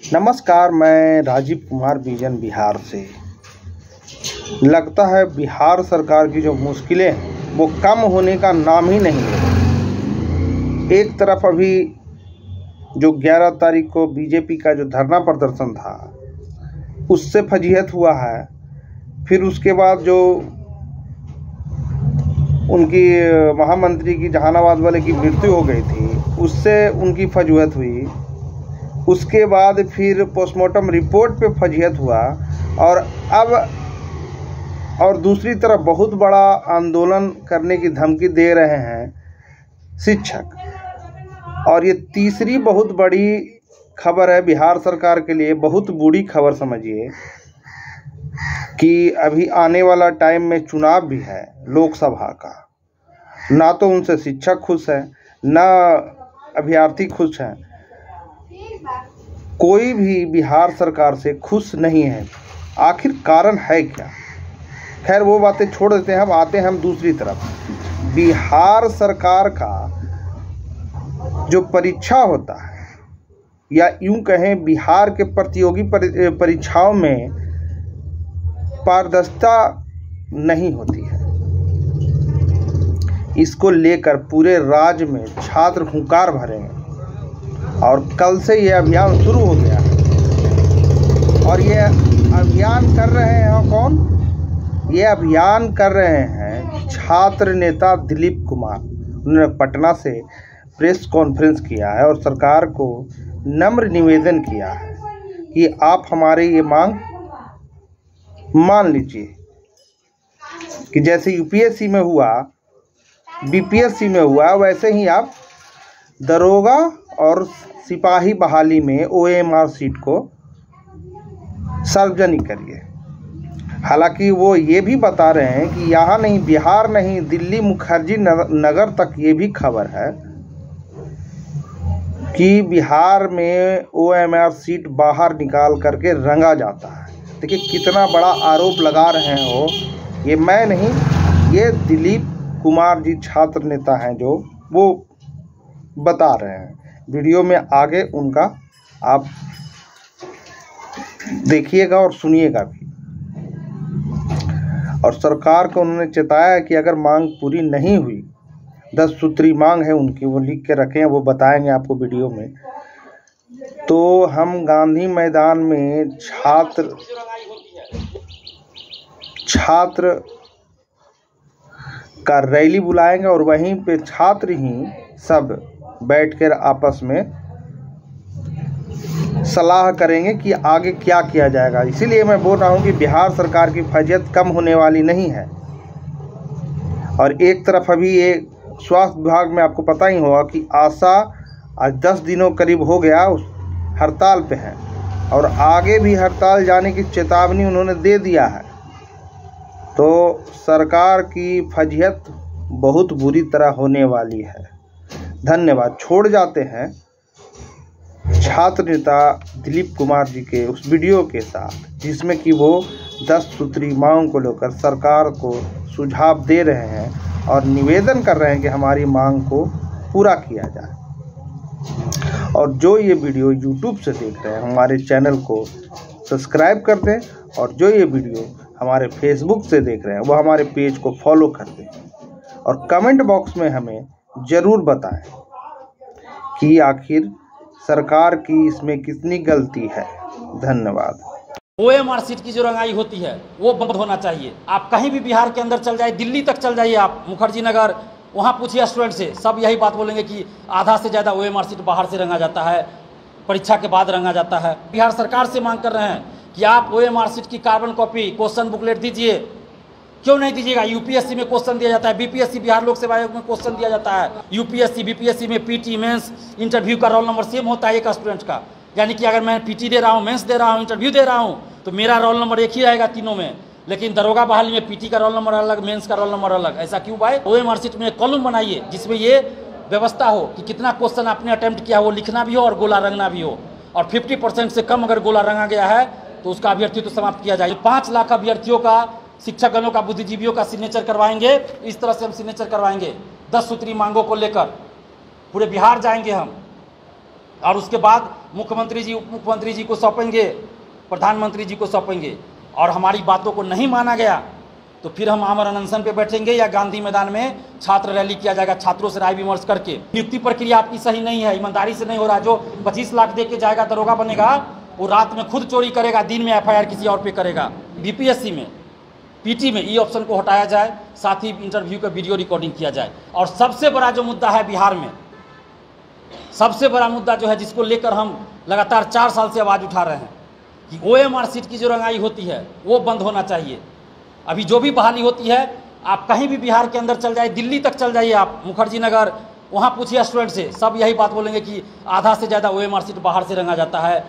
नमस्कार, मैं राजीव कुमार विजन बिहार से। लगता है बिहार सरकार की जो मुश्किलें हैं वो कम होने का नाम ही नहीं है। एक तरफ अभी जो 11 तारीख को बीजेपी का जो धरना प्रदर्शन था उससे फजीहत हुआ है, फिर उसके बाद जो उनकी महामंत्री की जहानाबाद वाले की मृत्यु हो गई थी उससे उनकी फजीहत हुई। उसके बाद फिर पोस्टमार्टम रिपोर्ट पे फजीहत हुआ और दूसरी तरफ बहुत बड़ा आंदोलन करने की धमकी दे रहे हैं शिक्षक। और ये तीसरी बहुत बड़ी खबर है बिहार सरकार के लिए, बहुत बुरी खबर समझिए कि अभी आने वाला टाइम में चुनाव भी है लोकसभा का। ना तो उनसे शिक्षक खुश है, ना अभ्यर्थी खुश हैं, कोई भी बिहार सरकार से खुश नहीं है। आखिर कारण है क्या? खैर वो बातें छोड़ देते हैं, अब आते हैं हम दूसरी तरफ। बिहार सरकार का जो परीक्षा होता है, या यूं कहें बिहार के प्रतियोगी परीक्षाओं में पारदर्शिता नहीं होती है। इसको लेकर पूरे राज्य में छात्र हुंकार भरेंगे और कल से ये अभियान शुरू हो गया है। और ये अभियान कर रहे हैं कौन? ये अभियान कर रहे हैं छात्र नेता दिलीप कुमार। उन्होंने पटना से प्रेस कॉन्फ्रेंस किया है और सरकार को नम्र निवेदन किया है कि आप हमारे ये मांग मान लीजिए कि जैसे यूपीएससी में हुआ, बीपीएससी में हुआ, वैसे ही आप दरोगा और सिपाही बहाली में ओएमआर सीट को सार्वजनिक करिए। हालांकि वो ये भी बता रहे हैं कि यहाँ नहीं, बिहार नहीं, दिल्ली मुखर्जी नगर तक ये भी खबर है कि बिहार में ओएमआर सीट बाहर निकाल करके रंगा जाता है। देखिए कितना बड़ा आरोप लगा रहे हैं वो, ये मैं नहीं, ये दिलीप कुमार जी छात्र नेता हैं जो वो बता रहे हैं। वीडियो में आगे उनका आप देखिएगा और सुनिएगा भी। और सरकार को उन्होंने चेताया कि अगर मांग पूरी नहीं हुई, 10 सूत्री मांग है उनकी, वो लिख के रखे हैं, वो बताएंगे आपको वीडियो में। तो हम गांधी मैदान में छात्र का रैली बुलाएंगे और वहीं पे छात्र ही सब बैठकर आपस में सलाह करेंगे कि आगे क्या किया जाएगा। इसीलिए मैं बोल रहा हूं कि बिहार सरकार की फजीहत कम होने वाली नहीं है। और एक तरफ अभी ये स्वास्थ्य विभाग में आपको पता ही होगा कि आशा आज 10 दिनों करीब हो गया हड़ताल पे है और आगे भी हड़ताल जाने की चेतावनी उन्होंने दे दिया है। तो सरकार की फजीहत बहुत बुरी तरह होने वाली है। धन्यवाद। छोड़ जाते हैं छात्र नेता दिलीप कुमार जी के उस वीडियो के साथ, जिसमें कि वो 10 सूत्री मांग को लेकर सरकार को सुझाव दे रहे हैं और निवेदन कर रहे हैं कि हमारी मांग को पूरा किया जाए। और जो ये वीडियो YouTube से देख रहे हैं, हमारे चैनल को सब्सक्राइब कर दें, और जो ये वीडियो हमारे Facebook से देख रहे हैं वो हमारे पेज को फॉलो कर दें और कमेंट बॉक्स में हमें ज़रूर बताएं कि आखिर सरकार की इसमें कितनी गलती है। धन्यवाद। ओएमआर सीट की जो रंगाई होती है वो बंद होना चाहिए। आप कहीं भी बिहार के अंदर चल जाए, दिल्ली तक चल जाइए, आप मुखर्जी नगर, वहाँ पूछिए स्टूडेंट से, सब यही बात बोलेंगे कि आधा से ज़्यादा ओएमआर सीट बाहर से रंगा जाता है, परीक्षा के बाद रंगा जाता है। बिहार सरकार से मांग कर रहे हैं कि आप ओएमआर सीट की कार्बन कॉपी, क्वेश्चन बुकलेट दीजिए। क्यों नहीं दीजिएगा? यूपीएससी में क्वेश्चन दिया जाता है, बीपीएससी बिहार लोक सेवा आयोग में क्वेश्चन दिया जाता है, यूपीएससी बीपीएससी में पीटी मेंस इंटरव्यू का रोल नंबर सेम होता है एक स्टूडेंट का। यानी कि अगर मैं पीटी दे रहा हूँ, मेंस दे रहा हूँ, इंटरव्यू दे रहा हूँ, तो मेरा रोल नंबर एक ही रहेगा तीनों में। लेकिन दरोगा बहाली में पीटी का रोल नंबर अलग, मेंस का रोल नंबर अलग। ऐसा क्यों भाई? ओएमआर सीट में कॉलम बनाइए जिसमें ये व्यवस्था हो कि कितना क्वेश्चन आपने अटेम्प्ट किया वो लिखना भी हो और गोला रंगना भी हो। और 50% से कम अगर गोला रंगा गया है तो उसका अभ्यर्थित्व समाप्त किया जाए। 5 लाख अभ्यर्थियों का, शिक्षकगणों का, बुद्धिजीवियों का सिग्नेचर करवाएंगे। इस तरह से हम सिग्नेचर करवाएंगे 10 सूत्री मांगों को लेकर। पूरे बिहार जाएंगे हम और उसके बाद मुख्यमंत्री जी, उप मुख्यमंत्री जी को सौंपेंगे, प्रधानमंत्री जी को सौंपेंगे, और हमारी बातों को नहीं माना गया तो फिर हम आमरण अनशन पे बैठेंगे या गांधी मैदान में छात्र रैली किया जाएगा, छात्रों से राय विमर्श करके। नियुक्ति प्रक्रिया आपकी सही नहीं है, ईमानदारी से नहीं हो रहा। जो 25 लाख दे के जाएगा, दरोगा बनेगा, वो रात में खुद चोरी करेगा, दिन में एफआईआर किसी और पे करेगा। बीपीएससी में, पीटी में ई ऑप्शन को हटाया जाए, साथ ही इंटरव्यू का वीडियो रिकॉर्डिंग किया जाए। और सबसे बड़ा जो मुद्दा है बिहार में, सबसे बड़ा मुद्दा जो है, जिसको लेकर हम लगातार 4 साल से आवाज़ उठा रहे हैं कि ओएमआर सीट की जो रंगाई होती है वो बंद होना चाहिए। अभी जो भी बहाली होती है, आप कहीं भी बिहार के अंदर चल जाए, दिल्ली तक चल जाइए आप, मुखर्जी नगर, वहाँ पूछिए स्टूडेंट से, सब यही बात बोलेंगे कि आधा से ज़्यादा ओएमआर सीट बाहर से रंगा जाता है,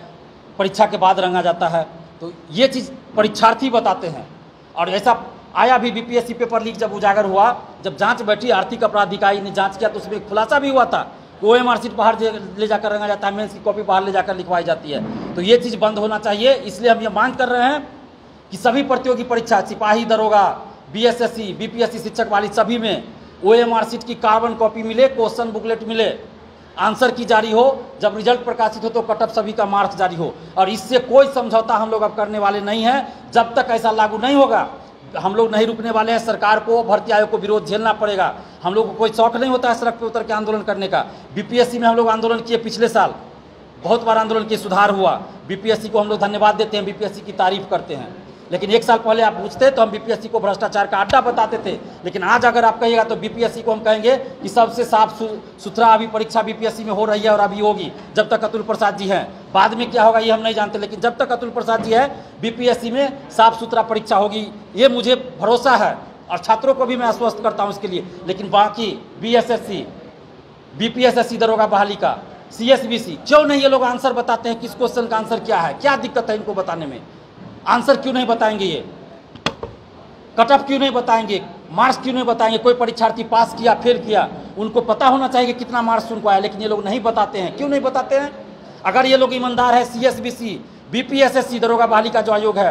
परीक्षा के बाद रंगा जाता है। तो ये चीज़ परीक्षार्थी बताते हैं। और ऐसा आया भी, बीपीएससी पेपर लीक जब उजागर हुआ, जब जांच बैठी, आर्थिक अपराध इकाई ने जांच किया, तो उसमें खुलासा भी हुआ था कि ओएमआर सीट बाहर ले जाकर रंगा जाता है, मेंस की कॉपी बाहर ले जाकर लिखवाई जाती है। तो ये चीज़ बंद होना चाहिए। इसलिए हम ये मांग कर रहे हैं कि सभी प्रतियोगी परीक्षा, सिपाही, दरोगा, बीएसएससी, बीपीएससी, शिक्षक वाली, सभी में ओएमआर सीट की कार्बन कॉपी मिले, क्वेश्चन बुकलेट मिले, आंसर की जारी हो, जब रिजल्ट प्रकाशित हो तो कटअप सभी का मार्क्स जारी हो। और इससे कोई समझौता हम लोग अब करने वाले नहीं हैं। जब तक ऐसा लागू नहीं होगा, हम लोग नहीं रुकने वाले हैं। सरकार को, भर्ती आयोग को विरोध झेलना पड़ेगा। हम लोग को कोई शौक नहीं होता है सड़क पर उतर के आंदोलन करने का। बीपीएससी में हम लोग आंदोलन किए पिछले साल, बहुत बार आंदोलन किए, सुधार हुआ। बीपीएससी को हम लोग धन्यवाद देते हैं, बीपीएससी की तारीफ करते हैं। लेकिन 1 साल पहले आप पूछते तो हम बीपीएससी को भ्रष्टाचार का अड्डा बताते थे। लेकिन आज अगर आप कहिएगा तो बीपीएससी को हम कहेंगे कि सबसे साफ सुथरा अभी परीक्षा बीपीएससी में हो रही है और अभी होगी, जब तक अतुल प्रसाद जी हैं। बाद में क्या होगा ये हम नहीं जानते, लेकिन जब तक अतुल प्रसाद जी है, बीपीएससी में साफ सुथरा परीक्षा होगी, ये मुझे भरोसा है। और छात्रों को भी मैं आश्वस्त करता हूँ इसके लिए। लेकिन बाकी बीएसएससी, बीपीएसएससी, दरोगा बहाली का, सीएसबीसी, क्यों नहीं ये लोग आंसर बताते हैं? किस क्वेश्चन का आंसर क्या है? क्या दिक्कत है इनको बताने में? आंसर क्यों नहीं बताएंगे? ये कटअप क्यों नहीं बताएंगे? मार्क्स क्यों नहीं बताएंगे? कोई परीक्षार्थी पास किया, फेल किया, उनको पता होना चाहिए कि कितना मार्क्स उनको आया, लेकिन ये लोग नहीं बताते हैं। क्यों नहीं बताते हैं? अगर ये लोग ईमानदार है, सीएसबीसी, बीपीएसएससी, दरोगा बहाली का जो आयोग है,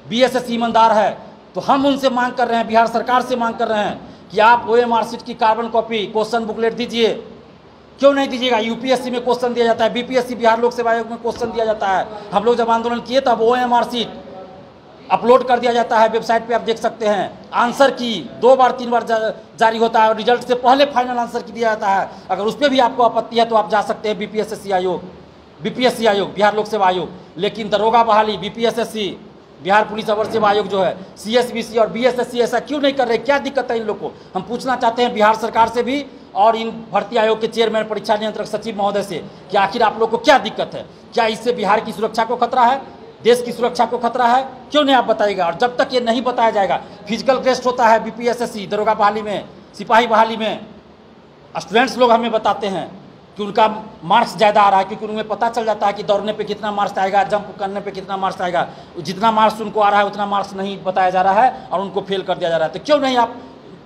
बीएसएससी ईमानदार है, तो हम उनसे मांग कर रहे हैं, बिहार सरकार से मांग कर रहे हैं कि आप ओएमआर सीट की कार्बन कॉपी, क्वेश्चन बुकलेट दीजिए। क्यों नहीं दीजिएगा? यूपीएससी में क्वेश्चन दिया जाता है, बीपीएससी, बिहार लोक सेवा आयोग में क्वेश्चन दिया जाता है। हम लोग जब आंदोलन किए तब ओएमआर सीट अपलोड कर दिया जाता है, वेबसाइट पे आप देख सकते हैं। आंसर की 2 बार 3 बार जारी होता है और रिजल्ट से पहले फाइनल आंसर की दिया जाता है। अगर उस पर भी आपको आपत्ति है तो आप जा सकते हैं बीपीएससी आयोग, बीपीएससी आयोग, बिहार लोक सेवा आयोग। लेकिन दरोगा बहाली, बीपीएसएससी, बिहार पुलिस अवर सेवा आयोग जो है, सीएसबीसी और बीएसएससी ऐसा क्यों नहीं कर रहे? क्या दिक्कत है इन लोग को? हम पूछना चाहते हैं बिहार सरकार से भी और इन भर्ती आयोग के चेयरमैन, परीक्षा नियंत्रक सचिव महोदय से कि आखिर आप लोग को क्या दिक्कत है? क्या इससे बिहार की सुरक्षा को खतरा है, देश की सुरक्षा को खतरा है? क्यों नहीं आप बताइएगा? और जब तक ये नहीं बताया जाएगा, फिजिकल टेस्ट होता है बीपीएसएससी, दरोगा बहाली में, सिपाही बहाली में, स्टूडेंट्स लोग हमें बताते हैं कि उनका मार्क्स ज़्यादा आ रहा है, क्योंकि उन्हें पता चल जाता है कि दौड़ने पे कितना मार्क्स आएगा, जंप करने पे कितना मार्क्स आएगा। जितना मार्क्स उनको आ रहा है उतना मार्क्स नहीं बताया जा रहा है और उनको फेल कर दिया जा रहा है। तो क्यों नहीं आप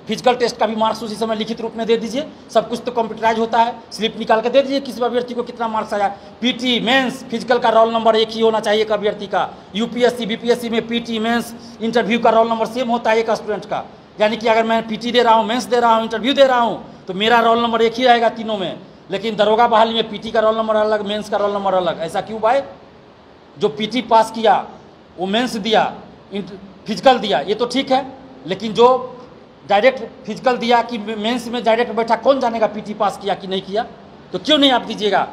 फिजिकल टेस्ट का भी मार्क्स उसी समय लिखित रूप में दे दीजिए? सब कुछ तो कंप्यूटराइज होता है, स्लिप निकाल के दे दीजिए किसी अभ्यर्थी को कितना मार्क्स आया। पीटी, मेंस, फिजिकल का रोल नंबर एक ही होना चाहिए एक अभ्यर्थी का। यूपीएससी, बीपीएससी में पीटी, मेंस, इंटरव्यू का रोल नंबर सेम होता है एक स्टूडेंट का। यानी कि अगर मैं पीटी दे रहा हूँ, मेंस दे रहा हूँ, इंटरव्यू दे रहा हूँ, तो मेरा रोल नंबर एक ही रहेगा तीनों में। लेकिन दरोगा बहाली में पीटी का रोल नंबर अलग, मेंस का रोल नंबर अलग। ऐसा क्यों भाई? जो पीटी पास किया वो मेंस दिया, फिजिकल दिया, ये तो ठीक है। लेकिन जो डायरेक्ट फिजिकल दिया कि मेंस में डायरेक्ट बैठा, कौन जानेगा पीटी पास किया कि नहीं किया? तो क्यों नहीं आप दीजिएगा?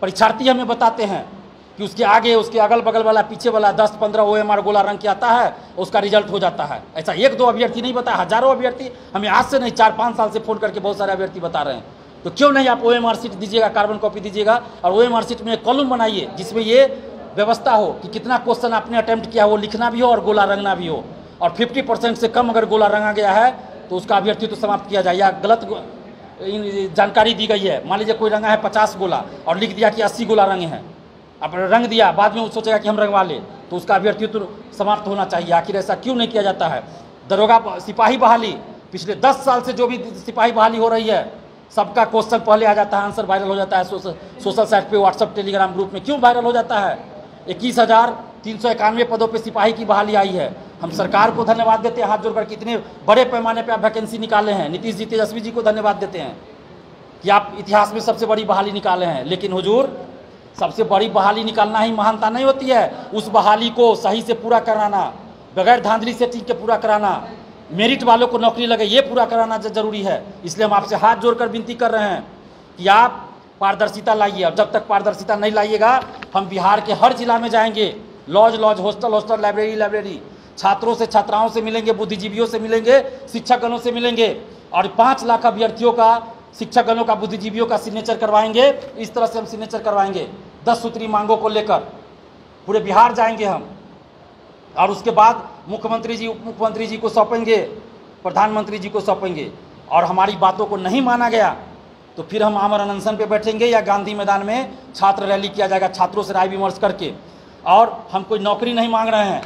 परीक्षार्थी हमें बताते हैं कि उसके आगे, उसके अगल बगल वाला, पीछे वाला 10-15 ओएमआर गोला रंग के आता है, उसका रिजल्ट हो जाता है। ऐसा 1-2 अभ्यर्थी नहीं बताया, हजारों अभ्यर्थी हमें आज से नहीं 4-5 साल से फ़ोन करके बहुत सारे अभ्यर्थी बता रहे हैं। तो क्यों नहीं आप ओएमआर सीट दीजिएगा, कार्बन कॉपी दीजिएगा और ओएमआर सीट में एक कॉलम बनाइए जिसमें ये व्यवस्था हो कि कितना क्वेश्चन आपने अटेम्प्ट किया, वो लिखना भी हो और गोला रंगना भी हो। और 50% से कम अगर गोला रंगा गया है तो उसका अभ्यर्थी तो समाप्त किया जाए। या गलत जानकारी दी गई है, मान लीजिए कोई रंगा है 50 गोला और लिख दिया कि 80 गोला रंगे हैं, अब रंग दिया, बाद में वो सोचेगा कि हम रंगवा ले, तो उसका अभ्यर्थी तो समाप्त होना चाहिए। आखिर ऐसा क्यों नहीं किया जाता है? दरोगा, सिपाही बहाली, पिछले 10 साल से जो भी सिपाही बहाली हो रही है, सबका क्वेश्चन पहले आ जाता है, आंसर वायरल हो जाता है सोशल साइट पे, व्हाट्सएप, टेलीग्राम ग्रुप में। क्यों वायरल हो जाता है? 21,391 पदों पे सिपाही की बहाली आई है। हम सरकार को धन्यवाद देते हैं हाथ जोड़कर, कितने बड़े पैमाने पे आप वैकेंसी निकाले हैं। नीतीश जी, तेजस्वी जी को धन्यवाद देते हैं कि आप इतिहास में सबसे बड़ी बहाली निकाले हैं। लेकिन हुजूर, सबसे बड़ी बहाली निकालना ही महानता नहीं होती है। उस बहाली को सही से पूरा कराना, बगैर धांधली से टीम के पूरा कराना, मेरिट वालों को नौकरी लगे ये पूरा कराना जरूरी है। इसलिए हम आपसे हाथ जोड़कर विनती कर रहे हैं कि आप पारदर्शिता लाइए। और जब तक पारदर्शिता नहीं लाइएगा, हम बिहार के हर जिला में जाएंगे, लॉज हॉस्टल, लाइब्रेरी, छात्रों से छात्राओं से मिलेंगे, बुद्धिजीवियों से मिलेंगे, शिक्षकगणों से मिलेंगे और 5 लाख अभ्यर्थियों का, शिक्षकगणों का, बुद्धिजीवियों का सिग्नेचर करवाएंगे। इस तरह से हम सिग्नेचर करवाएंगे 10 सूत्री मांगों को लेकर पूरे बिहार जाएंगे हम। और उसके बाद मुख्यमंत्री जी, उप मुख्यमंत्री जी को सौंपेंगे, प्रधानमंत्री जी को सौंपेंगे। और हमारी बातों को नहीं माना गया तो फिर हम आमरण अनशन पे बैठेंगे या गांधी मैदान में छात्र रैली किया जाएगा, छात्रों से राय विमर्श करके। और हम कोई नौकरी नहीं मांग रहे हैं,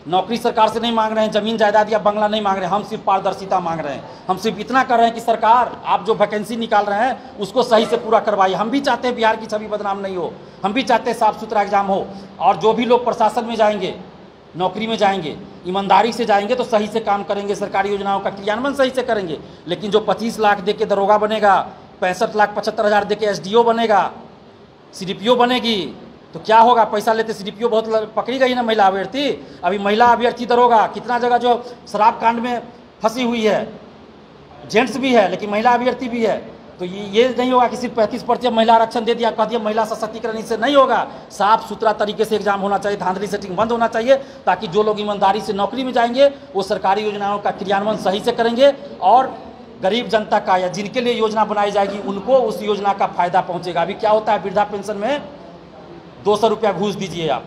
नौकरी सरकार से नहीं मांग रहे हैं, ज़मीन जायदाद या बंगला नहीं मांग रहे हैं, हम सिर्फ पारदर्शिता मांग रहे हैं। हम सिर्फ इतना कर रहे हैं कि सरकार आप जो वैकेंसी निकाल रहे हैं उसको सही से पूरा करवाइए। हम भी चाहते हैं बिहार की छवि बदनाम नहीं हो, हम भी चाहते हैं साफ सुथरा एग्जाम हो। और जो भी लोग प्रशासन में जाएंगे, नौकरी में जाएंगे, ईमानदारी से जाएंगे तो सही से काम करेंगे, सरकारी योजनाओं का क्रियान्वयन सही से करेंगे। लेकिन जो 25 लाख दे के दरोगा बनेगा, 65,75,000 दे के एसडीओ बनेगा, सीडीपीओ बनेगी, तो क्या होगा? पैसा लेते सीडीपीओ बहुत पकड़ी गई ना महिला अभ्यर्थी। अभी महिला अभ्यर्थी दरोगा कितना जगह जो शराब कांड में फंसी हुई है, जेंट्स भी है लेकिन महिला अभ्यर्थी भी है। तो ये नहीं होगा कि सिर्फ 35% महिला आरक्षण दे दिया, कह दिया महिला सशक्तिकरण, इससे नहीं होगा। साफ सुथरा तरीके से एग्जाम होना चाहिए, धांधली सेटिंग बंद होना चाहिए, ताकि जो लोग ईमानदारी से नौकरी में जाएंगे वो सरकारी योजनाओं का क्रियान्वयन सही से करेंगे और गरीब जनता का या जिनके लिए योजना बनाई जाएगी उनको उस योजना का फायदा पहुंचेगा। अभी क्या होता है, वृद्धा पेंशन में 200 रुपया घूस दीजिए आप,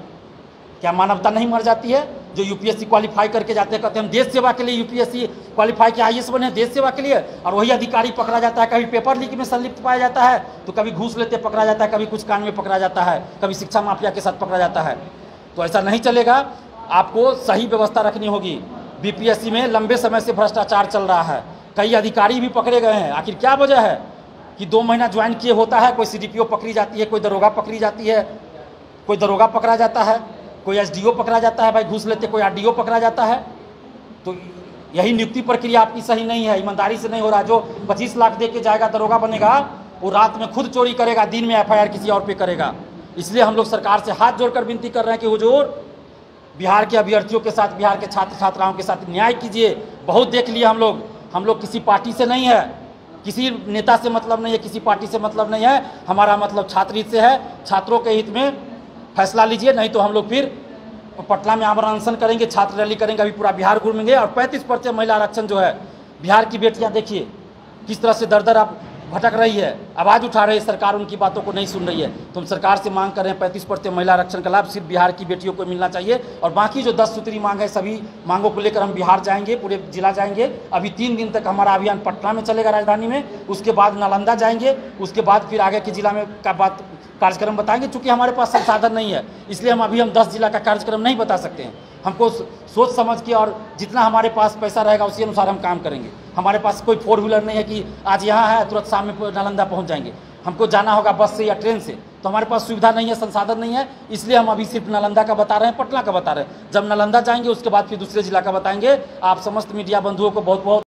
क्या मानवता नहीं मर जाती है? जो यूपीएससी क्वालिफाई करके जाते हैं, कहते हैं हम देश सेवा के लिए यूपीएससी क्वालिफाई के आईएएस बने, देश सेवा के लिए, और वही अधिकारी पकड़ा जाता है, कभी पेपर लीक में संलिप्त पाया जाता है, तो कभी घूस लेते पकड़ा जाता है, कभी कुछ कांड में पकड़ा जाता है, कभी शिक्षा माफिया के साथ पकड़ा जाता है। तो ऐसा नहीं चलेगा, आपको सही व्यवस्था रखनी होगी। बीपीएससी में लंबे समय से भ्रष्टाचार चल रहा है, कई अधिकारी भी पकड़े गए हैं। आखिर क्या वजह है कि 2 महीना ज्वाइन किए होता है, कोई सीडीपीओ पकड़ी जाती है, कोई दरोगा पकड़ी जाती है, कोई दरोगा पकड़ा जाता है, कोई एसडीओ पकड़ा जाता है भाई घूस लेते, कोई आरडीओ पकड़ा जाता है। तो यही नियुक्ति प्रक्रिया आपकी सही नहीं है, ईमानदारी से नहीं हो रहा। जो 25 लाख दे के जाएगा दरोगा बनेगा, वो रात में खुद चोरी करेगा, दिन में एफआईआर किसी और पे करेगा। इसलिए हम लोग सरकार से हाथ जोड़कर विनती कर रहे हैं कि हुजूर बिहार के अभ्यर्थियों के साथ, बिहार के छात्र छात्राओं के साथ न्याय कीजिए। बहुत देख लिए हम लोग किसी पार्टी से नहीं है, किसी नेता से मतलब नहीं है, किसी पार्टी से मतलब नहीं है, हमारा मतलब छात्र हित से है। छात्रों के हित में फैसला लीजिए, नहीं तो हम लोग फिर पटना में आमरण अनशन करेंगे, छात्र रैली करेंगे, अभी पूरा बिहार घूमेंगे। और 35% महिला आरक्षण जो है, बिहार की बेटियां देखिए किस तरह से दर दर आप भटक रही है, आवाज़ उठा रही है, सरकार उनकी बातों को नहीं सुन रही है। तो हम सरकार से मांग कर रहे हैं 35% महिला आरक्षण का लाभ सिर्फ बिहार की बेटियों को मिलना चाहिए। और बाकी जो 10 सूत्री मांग है, सभी मांगों को लेकर हम बिहार जाएंगे, पूरे जिला जाएंगे। अभी 3 दिन तक हमारा अभियान पटना में चलेगा, राजधानी में, उसके बाद नालंदा जाएंगे, उसके बाद फिर आगे के जिला में का बात कार्यक्रम बताएंगे। चूँकि हमारे पास संसाधन नहीं है, इसलिए हम अभी 10 जिला का कार्यक्रम नहीं बता सकते हैं। हमको सोच समझ के और जितना हमारे पास पैसा रहेगा उसी अनुसार हम काम करेंगे। हमारे पास कोई 4 व्हीलर नहीं है कि आज यहाँ है तुरंत शाम में नालंदा पहुँच जाएंगे। हमको जाना होगा बस से या ट्रेन से, तो हमारे पास सुविधा नहीं है, संसाधन नहीं है। इसलिए हम अभी सिर्फ नालंदा का बता रहे हैं, पटना का बता रहे हैं। जब नालंदा जाएंगे उसके बाद फिर दूसरे जिला का बताएंगे। आप समस्त मीडिया बंधुओं को बहुत बहुत